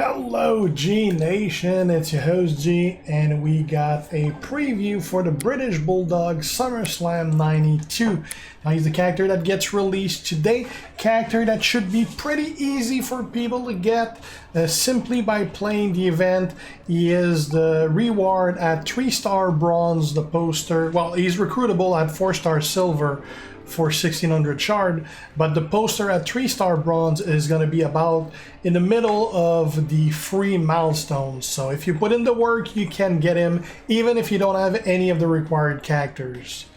Hello G Nation, it's your host G, and we got a preview for the British Bulldog SummerSlam 92. Now he's the character that gets released today, character that should be pretty easy for people to get simply by playing the event. He is the reward at 3-star bronze, the poster, well he's recruitable at 4-star silver for 1600 shard, but the poster at 3-star bronze is going to be about in the middle of the free milestones. So if you put in the work, you can get him even if you don't have any of the required characters.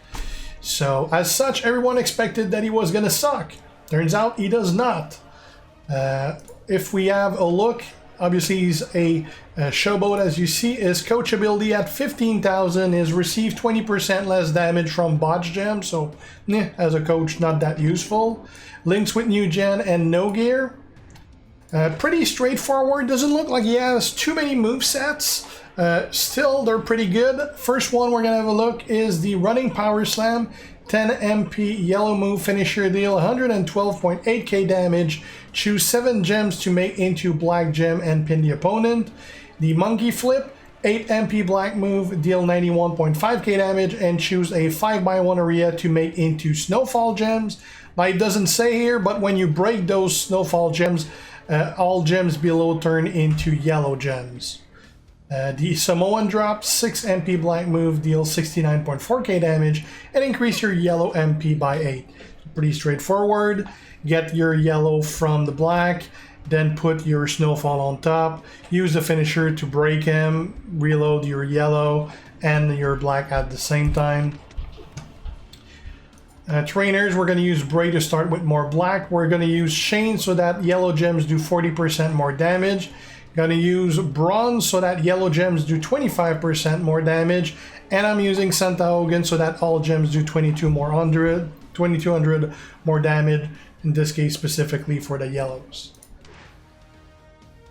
So as such, everyone expected that he was going to suck. Turns out he does not. If we have a look, obviously he's a showboat, as you see. His coach ability at 15,000 is received 20% less damage from botch gems, so as a coach not that useful. Links with new gen and no gear. Pretty straightforward, doesn't look like he has too many movesets. Still, they're pretty good. First one we're gonna have a look is the running power slam. 10 MP yellow move, finisher deal 112.8k damage. Choose 7 gems to make into black gem and pin the opponent. The monkey flip, 8 MP black move, deal 91.5k damage, and choose a 5x1 area to make into Snowfall gems. Now it doesn't say here, but when you break those Snowfall gems, all gems below turn into yellow gems. The Samoan drop, 6 MP black move, deals 69.4k damage, and increase your yellow MP by 8. Pretty straightforward. Get your yellow from the black, then put your Snowfall on top. Use the finisher to break him, reload your yellow and your black at the same time. Trainers, we're going to use Bray to start with more black. We're going to use Shane so that yellow gems do 40% more damage. Gonna use bronze so that yellow gems do 25% more damage, and I'm using Santa Hogan so that all gems do 2200 more damage, in this case specifically for the yellows.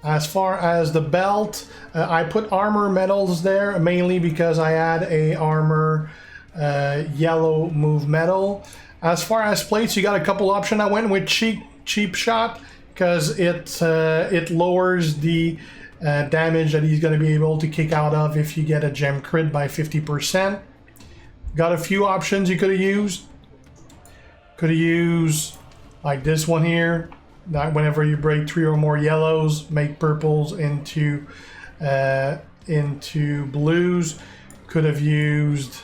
As far as the belt, I put armor medals there mainly because I had a armor yellow move medal. As far as plates, you got a couple options. I went with cheap shot because it lowers the damage that he's going to be able to kick out of if you get a gem crit by 50%. Got a few options you could have used. Could have used like this one here, that whenever you break 3 or more yellows, make purples into blues. Could have used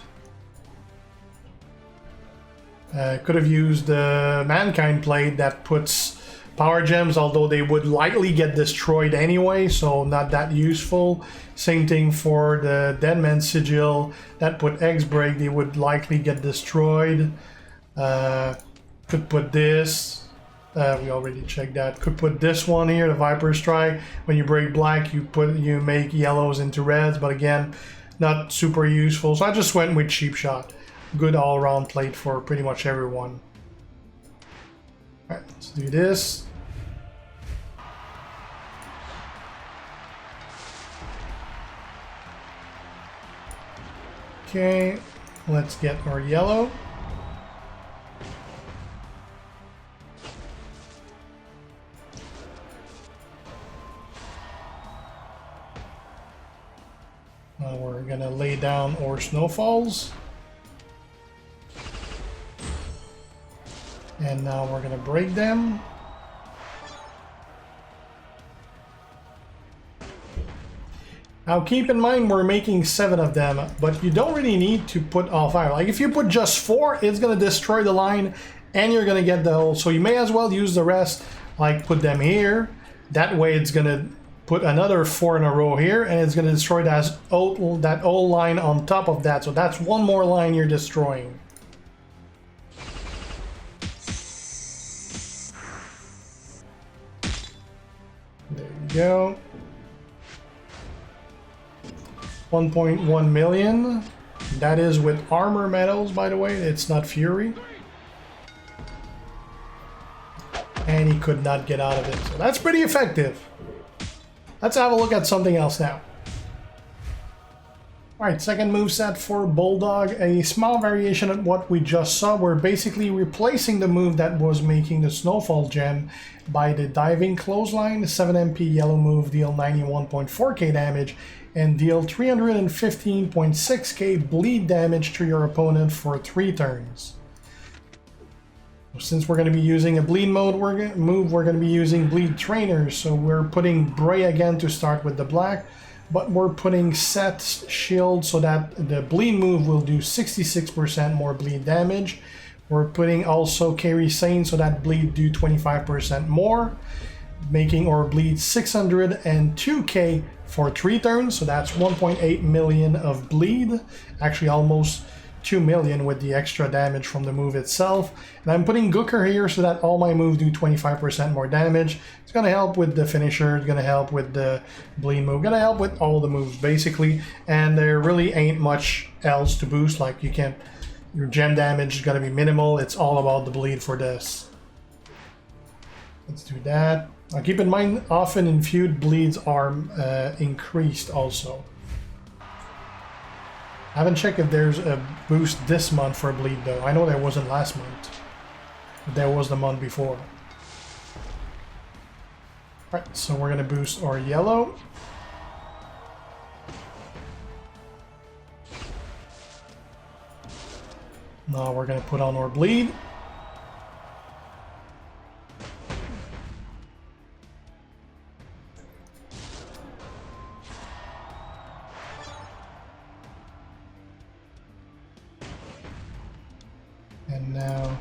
the Mankind plate that puts power gems, although they would likely get destroyed anyway, so not that useful. Same thing for the Deadman Sigil that put X break, they would likely get destroyed. Could put this, we already checked that. Could put this one here, the Viper Strike. When you break black, you make yellows into reds, but again, not super useful. So I just went with cheap shot. Good all-around plate for pretty much everyone. Alright, let's do this. Okay, let's get our yellow. Now we're gonna lay down our snowfalls. And now we're gonna break them. Now keep in mind we're making 7 of them, but you don't really need to put all 5. Like if you put just 4, it's gonna destroy the line and you're gonna get the whole. So you may as well use the rest, like put them here. That way it's gonna put another 4 in a row here and it's gonna destroy that whole line on top of that. So that's one more line you're destroying. There you go. 1.1 million. That is with armor medals, by the way. It's not Fury. And he could not get out of it. So that's pretty effective. Let's have a look at something else now. Alright, second moveset for Bulldog, a small variation of what we just saw. We're basically replacing the move that was making the Snowfall gem by the diving clothesline. 7 MP yellow move, deal 91.4k damage and deal 315.6k bleed damage to your opponent for 3 turns. Since we're going to be using a bleed mode we're going to be using bleed trainers. So we're putting Bray again to start with the black. But we're putting Set's shield so that the bleed move will do 66% more bleed damage. We're putting also Guersan so that bleed do 25% more, making our bleed 602k for 3 turns. So that's 1.8 million of bleed, actually almost 2 million with the extra damage from the move itself. And I'm putting Guersan here so that all my moves do 25% more damage. It's going to help with the finisher, it's going to help with the bleed move, going to help with all the moves basically. And there really ain't much else to boost, like you can't, your gem damage is going to be minimal. It's all about the bleed for this. Let's do that. Now keep in mind, often in feud bleeds are increased also. I haven't checked if there's a boost this month for bleed though. I know there wasn't last month, but there was the month before. Alright, so we're gonna boost our yellow. Now we're gonna put on our bleed. And now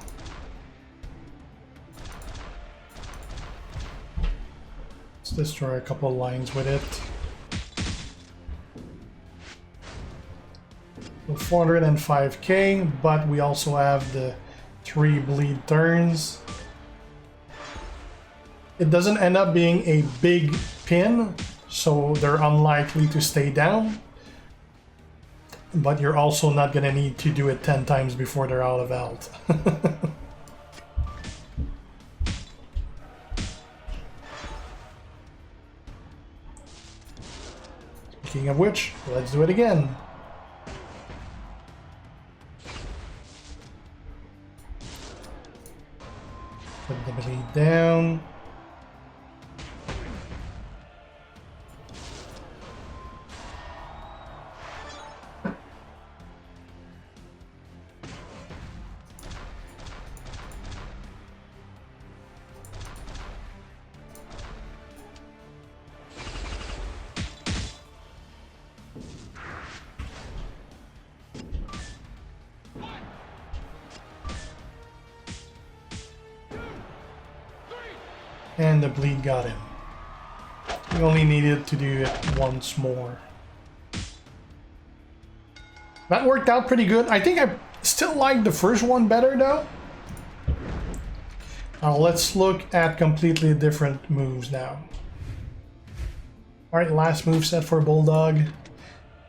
let's destroy a couple lines with it. So 405k, but we also have the 3 bleed turns. It doesn't end up being a big pin, so they're unlikely to stay down. But you're also not going to need to do it 10 times before they're out of health. Speaking of which, let's do it again. Put the bleed down. And the bleed got him. We only needed to do it once more. That worked out pretty good. I think I still like the first one better though. Now let's look at completely different moves now. Alright, last move set for Bulldog.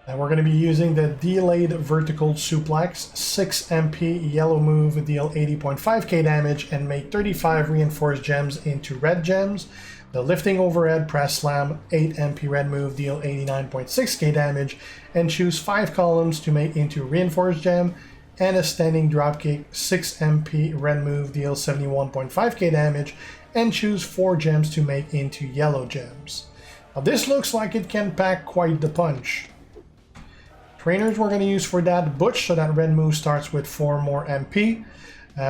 And we're going to be using the delayed vertical suplex. 6 MP yellow move, deal 80.5k damage and make 35 reinforced gems into red gems. The lifting overhead press slam, 8 MP red move, deal 89.6k damage and choose 5 columns to make into reinforced gem. And a standing dropkick, 6 MP red move, deal 71.5k damage and choose 4 gems to make into yellow gems. Now this looks like it can pack quite the punch. Trainers we're going to use for that Butch, so that red move starts with 4 more MP.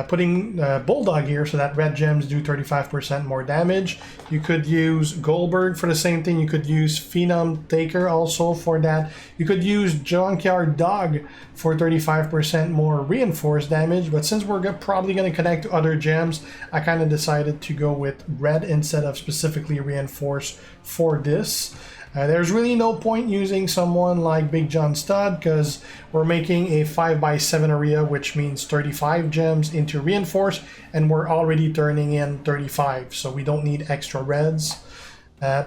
Putting Bulldog here so that red gems do 35% more damage. You could use Goldberg for the same thing. You could use Phenom Taker also for that. You could use Junkyard Dog for 35% more reinforced damage. But since we're probably going to connect to other gems, I kind of decided to go with red instead of specifically reinforced for this. There's really no point using someone like Big John Studd because we're making a 5x7 area, which means 35 gems into reinforce, and we're already turning in 35, so we don't need extra reds.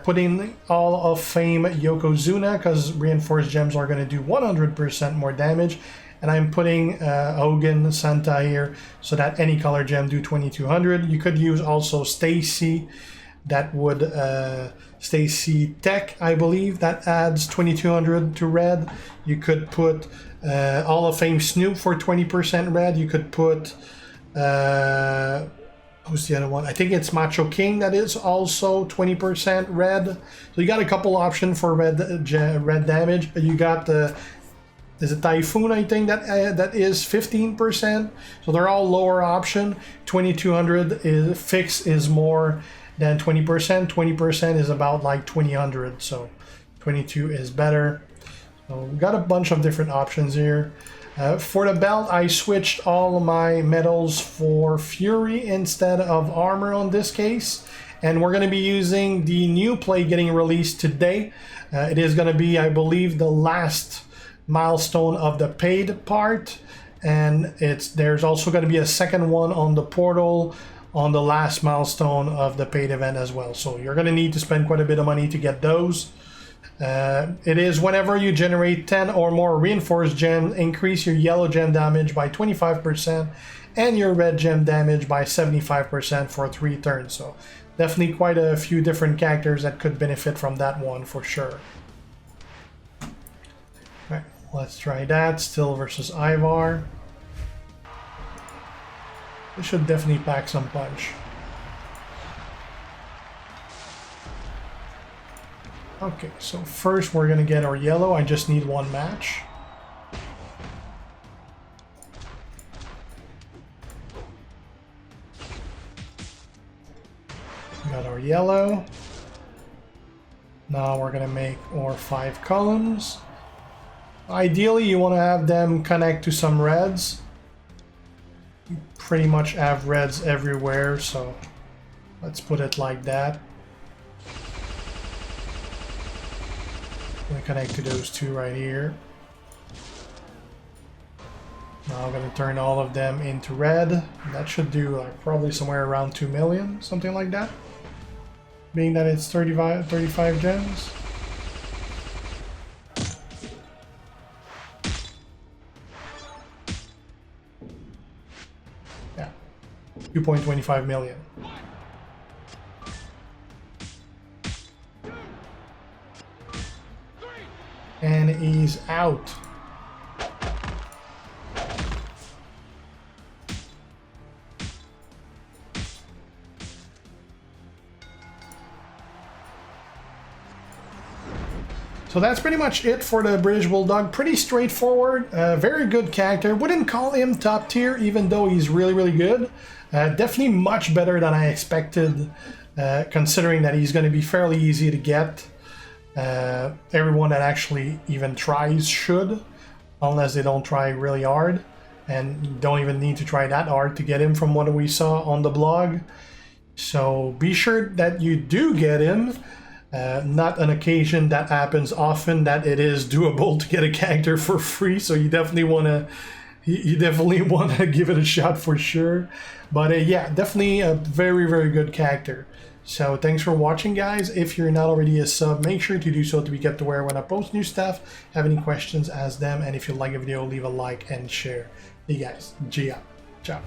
Putting Hall of Fame Yokozuna because reinforced gems are going to do 100% more damage, and I'm putting Hogan Santa here so that any color gem do 2200. You could use also Stacy that would Stacy Tech, I believe, that adds 2200 to red. You could put Hall of Fame Snoop for 20% red. You could put who's the other one? I think it's Macho King that is also 20% red. So you got a couple options for red damage. You got the is it Typhoon, I think, that is 15%. So they're all lower option. 2200 is fix is more than 20%. 20% is about like 2000. So 22 is better. So we got a bunch of different options here. For the belt, I switched all my medals for Fury instead of armor on this case. And we're going to be using the new plate getting released today. It is going to be, I believe, the last milestone of the paid part, and there's also going to be a second one on the portal on the last milestone of the paid event as well. So you're going to need to spend quite a bit of money to get those. It is whenever you generate 10 or more reinforced gems, increase your yellow gem damage by 25% and your red gem damage by 75% for 3 turns. So definitely quite a few different characters that could benefit from that one for sure. Right, let's try that. Still versus Ivar. This should definitely pack some punch. Okay, so first we're gonna get our yellow. I just need one match. Got our yellow. Now we're gonna make our 5 columns. Ideally, you want to have them connect to some reds. You pretty much have reds everywhere, so let's put it like that. I'm going to connect to those 2 right here. Now I'm going to turn all of them into red. That should do like probably somewhere around 2 million, something like that. Being that it's 35 gems. Yeah, 2.25 million. And he's out. So that's pretty much it for the British Bulldog. Pretty straightforward, very good character. Wouldn't call him top tier, even though he's really, really good. Definitely much better than I expected, considering that he's going to be fairly easy to get. Everyone that actually even tries should, unless they don't try really hard, and you don't even need to try that hard to get him from what we saw on the blog. So be sure that you do get him. Not an occasion that happens often that it is doable to get a character for free, so you definitely want to give it a shot for sure. But yeah, definitely a very, very good character. So thanks for watching, guys. If you're not already a sub, make sure to do so to be kept aware when I post new stuff. Have any questions, ask them, and if you like the video, leave a like and share. See you guys. G out. Ciao.